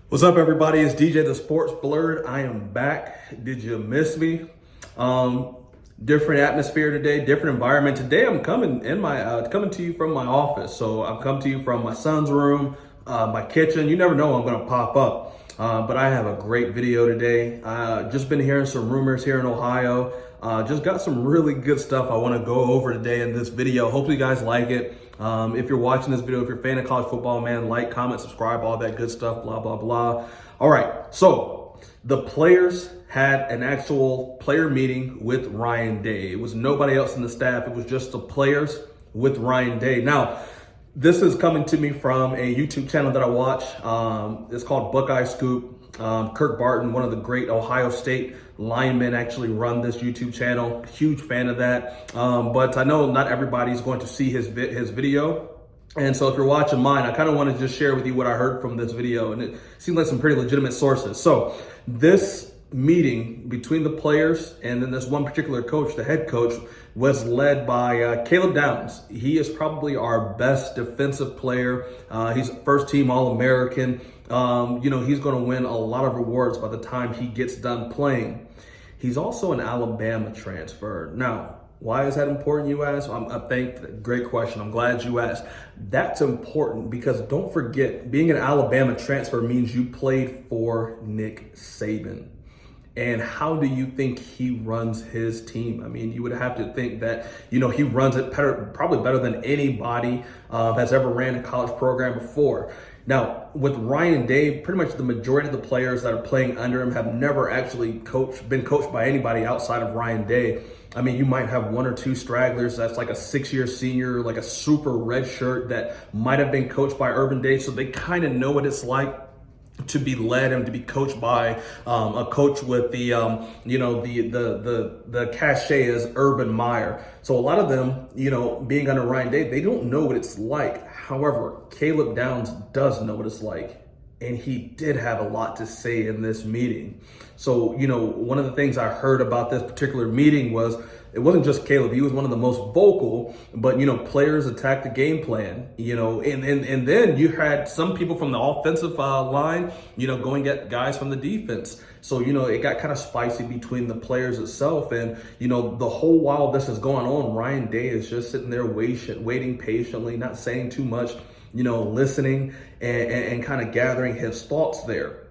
What's up, everybody? It's DJ the Sports Blurred. I am back. Did you miss me? Different atmosphere today, different environment. Today, I'm coming to you from my office. So I've come to you from my son's room, my kitchen. You never know when I'm going to pop up. But I have a great video today. Just been hearing some rumors here in Ohio. Just got some really good stuff I want to go over today in this video. Hopefully you guys like it. If you're watching this video, if you're a fan of college football, man, like, comment, subscribe, all that good stuff, blah, blah, blah. All right, so the players had an actual player meeting with Ryan Day. It was nobody else in the staff. It was just the players with Ryan Day. Now, this is coming to me from a YouTube channel that I watch. It's called Buckeyes Scoop. Kirk Barton, one of the great Ohio State linemen, actually run this YouTube channel. Huge fan of that. But I know not everybody's going to see his video. And so if you're watching mine, I kind of want to just share with you what I heard from this video. And it seemed like some pretty legitimate sources. So this meeting between the players and then this one particular coach, the head coach, was led by Caleb Downs. He is probably our best defensive player. He's first team All-American. He's going to win a lot of rewards by the time he gets done playing. He's also an Alabama transfer. Now, why is that important, you ask? Great question. I'm glad you asked. That's important because don't forget, being an Alabama transfer means you played for Nick Saban. And how do you think he runs his team? I mean, you would have to think that, he runs it probably better than anybody that's ever ran a college program before. Now, with Ryan Day, pretty much the majority of the players that are playing under him have never actually been coached by anybody outside of Ryan Day. I mean, you might have one or two stragglers. That's like a 6-year senior, like a super red shirt that might have been coached by Urban Day. So they kind of know what it's like to be led and to be coached by a coach with the cachet is Urban Meyer. So a lot of them, being under Ryan Day, they don't know what it's like. However, Caleb Downs does know what it's like. And he did have a lot to say in this meeting. So, one of the things I heard about this particular meeting was it wasn't just Caleb. He was one of the most vocal, but, players attacked the game plan, and then you had some people from the offensive line, going at guys from the defense. So, it got kind of spicy between the players itself. And, the whole while this is going on, Ryan Day is just sitting there waiting patiently, not saying too much, listening and kind of gathering his thoughts there.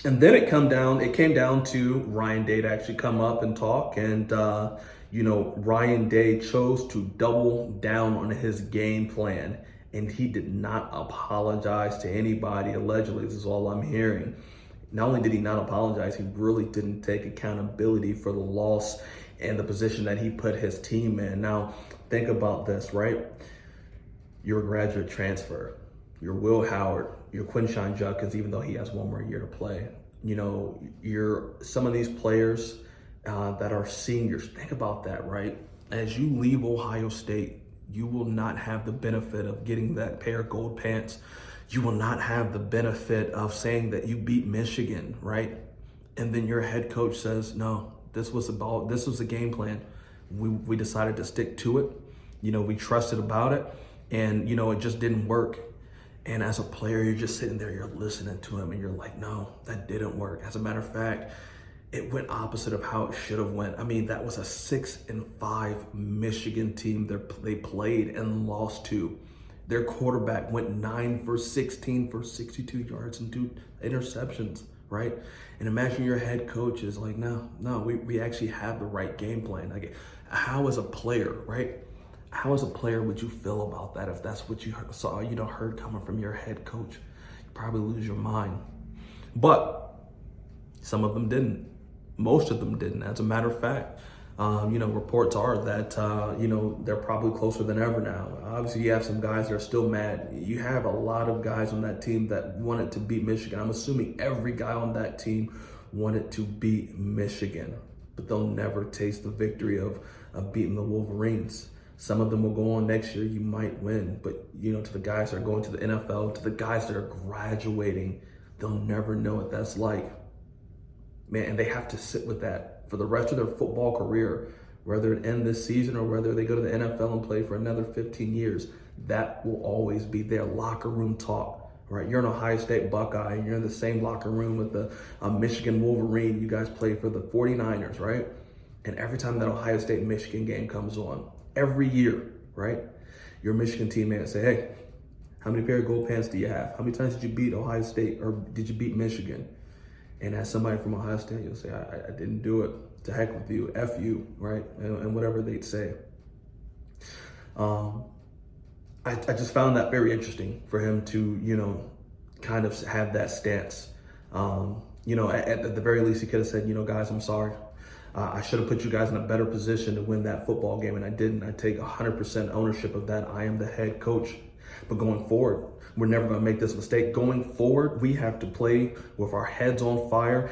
And then it came down to Ryan Day to actually come up and talk. And, Ryan Day chose to double down on his game plan. And he did not apologize to anybody, allegedly. This is all I'm hearing. Not only did he not apologize, he really didn't take accountability for the loss and the position that he put his team in. Now, think about this, right? You're a graduate transfer. You're Will Howard. You're Quinshon Judkins, even though he has one more year to play. You're some of these players that are seniors. Think about that, right? As you leave Ohio State, you will not have the benefit of getting that pair of gold pants. You will not have the benefit of saying that you beat Michigan, right? And then your head coach says, no, this was a game plan. We decided to stick to it. We trusted about it. And, it just didn't work. And as a player, you're just sitting there, you're listening to him, and you're like, no, that didn't work. As a matter of fact, it went opposite of how it should have went. I mean, that was a 6-5 Michigan team they played and lost to. Their quarterback went 9 for 16 for 62 yards and 2 interceptions, right? And imagine your head coach is like, no, we actually have the right game plan. Like, how as a player, right? How as a player would you feel about that if that's what you heard coming from your head coach? You'd probably lose your mind. But some of them didn't. Most of them didn't. As a matter of fact, reports are that, they're probably closer than ever now. Obviously, you have some guys that are still mad. You have a lot of guys on that team that wanted to beat Michigan. I'm assuming every guy on that team wanted to beat Michigan, but they'll never taste the victory of beating the Wolverines. Some of them will go on next year. You might win, but to the guys that are going to the NFL, to the guys that are graduating, they'll never know what that's like. Man, and they have to sit with that for the rest of their football career, whether it end this season or whether they go to the NFL and play for another 15 years. That will always be their locker room talk. right? You're an Ohio State Buckeye, and you're in the same locker room with the Michigan Wolverine. You guys play for the 49ers, right? And every time that Ohio State-Michigan game comes on, every year, right? Your Michigan teammate say, hey, how many pair of gold pants do you have? How many times did you beat Ohio State or did you beat Michigan? And as somebody from Ohio State, you'll say, I didn't do it. To heck with you, F you, right? And whatever they'd say. I just found that very interesting for him to, kind of have that stance. At the very least, he could have said, guys, I'm sorry. I should have put you guys in a better position to win that football game, and I didn't. I take 100% ownership of that. I am the head coach. But going forward, we're never going to make this mistake. Going forward, we have to play with our heads on fire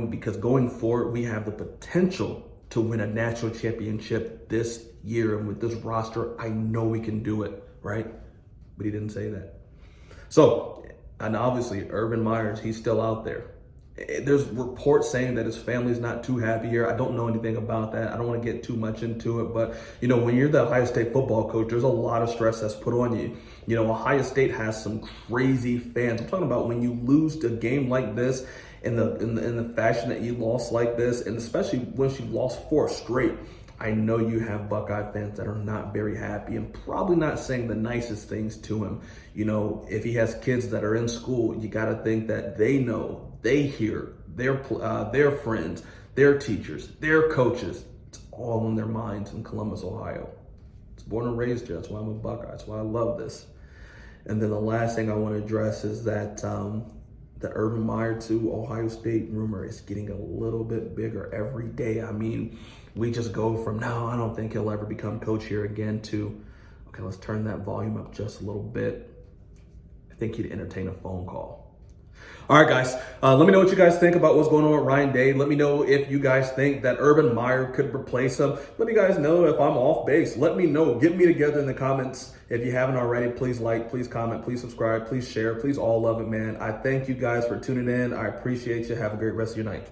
because going forward, we have the potential to win a national championship this year. And with this roster, I know we can do it, right? But he didn't say that. So, and obviously, Urban Meyer, he's still out there. There's reports saying that his family's not too happy here. I don't know anything about that. I don't want to get too much into it. But, when you're the Ohio State football coach, there's a lot of stress that's put on you. Ohio State has some crazy fans. I'm talking about when you lose a game like this in the fashion that you lost like this, and especially when you lost 4 straight. I know you have Buckeye fans that are not very happy and probably not saying the nicest things to him. If he has kids that are in school, you got to think that they know, they hear their friends, their teachers, their coaches. It's all in their minds in Columbus, Ohio. It's born and raised here. That's why I'm a Buckeye. That's why I love this. And then the last thing I want to address is that the Urban Meyer to Ohio State rumor is getting a little bit bigger every day. I mean, we just go from, no, I don't think he'll ever become coach here again, to, okay, let's turn that volume up just a little bit. I think he'd entertain a phone call. All right, guys, let me know what you guys think about what's going on with Ryan Day. Let me know if you guys think that Urban Meyer could replace him. Let me guys know if I'm off base. Let me know. Get me together in the comments. If you haven't already, please like, please comment, please subscribe, please share, please all love it, man. I thank you guys for tuning in. I appreciate you. Have a great rest of your night.